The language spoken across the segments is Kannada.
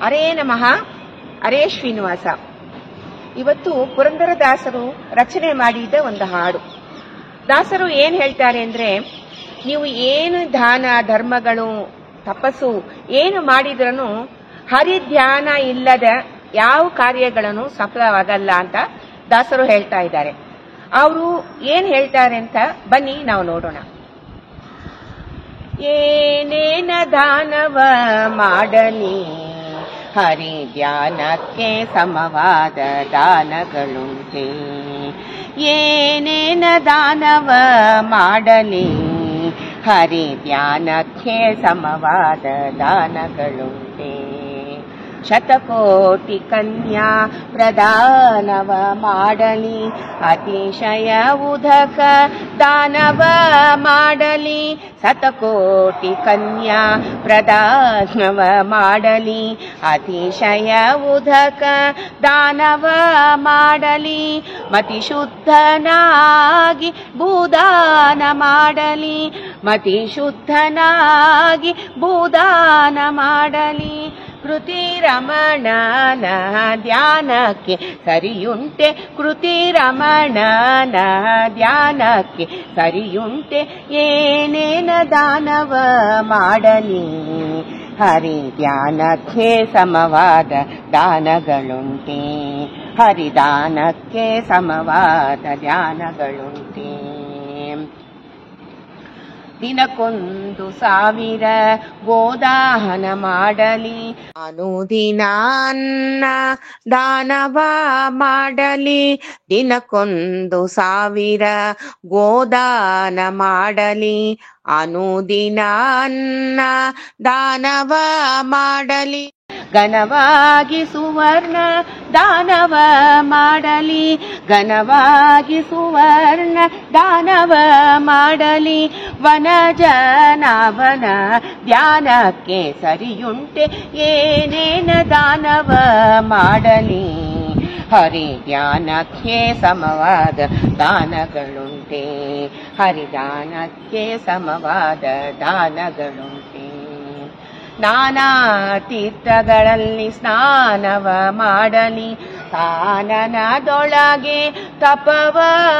ಹರೇ ನಮಃ. ಹರೇ ಶ್ರೀನಿವಾಸ. ಇವತ್ತು ಪುರಂದರದಾಸರು ರಚನೆ ಮಾಡಿದ ಒಂದು ಹಾಡು. ದಾಸರು ಏನ್ ಹೇಳ್ತಾರೆ ಅಂದ್ರೆ, ನೀವು ಏನು ದಾನ ಧರ್ಮಗಳು ತಪಸ್ಸು ಏನು ಮಾಡಿದ್ರೂ ಹರಿಧ್ಯಾನ ಇಲ್ಲದ ಯಾವ ಕಾರ್ಯಗಳನ್ನು ಸಫಲವಾಗಲ್ಲ ಅಂತ ದಾಸರು ಹೇಳ್ತಾ ಇದ್ದಾರೆ. ಅವರು ಏನ್ ಹೇಳ್ತಾರೆ ಅಂತ ಬನ್ನಿ ನಾವು ನೋಡೋಣ. ಏನೇನ ದಾನವ ಮಾಡಲಿ, ಹರಿ ಧ್ಯಾನಕ್ಕೆ ಸಮವಾದ ದಾನಗಳುಂಟೆ. ಏನೇನ ದಾನವ ಮಾಡಲಿ, ಹರಿ ಧ್ಯಾನಕ್ಕೆ ಸಮವಾದ ದಾನಗಳುಂಟೆ. ಶತಕೋಟಿ ಕನ್ಯಾ ಪ್ರದಾನವ ಮಾಡಲಿ, ಅತಿಶಯ ಉದಕ ದಾನವ ಮಾಡಲಿ. ಶತಕೋಟಿ ಕನ್ಯಾ ಪ್ರದಾನವ ಮಾಡಲಿ, ಅತಿಶಯ ಉದಕ ದಾನವ ಮಾಡಲಿ. ಮತಿ ಶುದ್ಧನಾಗಿ ಭೂದಾನ ಮಾಡಲಿ, ಮತಿ ಶುದ್ಧನಾಗಿ ಭೂದಾನ ಮಾಡಲಿ. ಕೃತಿ ರಮಣನ ಧ್ಯಾನಕ್ಕೆ ಸರಿಯುಂಟೆ, ಕೃತಿ ರಮಣನ ಧ್ಯಾನಕ್ಕೆ ಸರಿಯುಂಟೆ. ಏನೇನ ದಾನವ ಮಾಡಲಿ, ಹರಿ ಧ್ಯಾನಕ್ಕೆ ಸಮವಾದ ದಾನಗಳುಂಟೆ. ಹರಿದಾನಕ್ಕೆ ಸಮವಾದ ಧ್ಯಾನಗಳುಂಟೆ. ದಿನಕ್ಕೊಂದು 1000 ಗೋದಾನ ಮಾಡಲಿ, ಅನುದಿನ ಅನ್ನ ದಾನವ ಮಾಡಲಿ. ದಿನಕ್ಕೊಂದು 1000 ಗೋದಾನ ಮಾಡಲಿ, ಅನುದಿನ ಅನ್ನ ದಾನವ ಮಾಡಲಿ. ಘನವಾಗಿ ಸುವರ್ಣ ದಾನವ ಮಾಡಲಿ, ಘನವಾಗಿ ಸುವರ್ಣ ದಾನವ ಮಾಡಲಿ. ವನಜನಾಭನ ಧ್ಯಾನಕ್ಕೆ ಸರಿಯುಂಟೆ. ಏನೇನ ದಾನವ ಮಾಡಲಿ, ಹರಿ ಧ್ಯಾನಕ್ಕೆ ಸಮವಾದ ದಾನಗಳುಂಟೆ. ಹರಿದಾನಕ್ಕೆ ಸಮವಾದ ದಾನಗಳುಂಟೆ. ನಾನಾ ತೀರ್ಥಗಳಲ್ಲಿ ಸ್ನಾನವ ಮಾಡಲಿ, ಕಾನನದೊಳಗೆ ತಪವ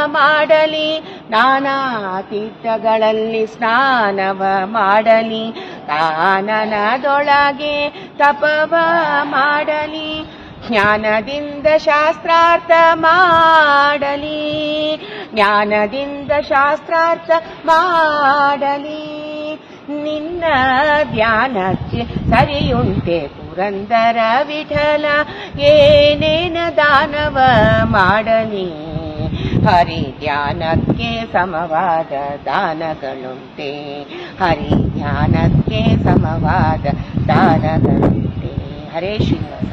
ಮಾಡಲಿ. ನಾನಾ ತೀರ್ಥಗಳಲ್ಲಿ ಸ್ನಾನವ ಮಾಡಲಿ, ಕಾನನದೊಳಗೆ ತಪವ ಮಾಡಲಿ. ಜ್ಞಾನದಿಂದ ಶಾಸ್ತ್ರಾರ್ಥ ಮಾಡಲಿ, ಜ್ಞಾನದಿಂದ ಶಾಸ್ತ್ರಾರ್ಥ ಮಾಡಲಿ. ನಿನ್ನ ಧ್ಯಾನಕ್ಕೆ ಸರಿಯುಂಟೆ ಪುರಂದರ ವಿಠಲ. ಏನೇನ ದಾನವ ಮಾಡಲಿ, ಹರಿ ಧ್ಯಾನಕ್ಕೆ ಸಮವಾದ ದಾನಗಳುಂಟೆ. ಹರಿ ಧ್ಯಾನಕ್ಕೆ ಸಮವಾದ ದಾನಗಳುಂಟೆ. ಹರೇ ಶ್ರೀನಿವಾಸ.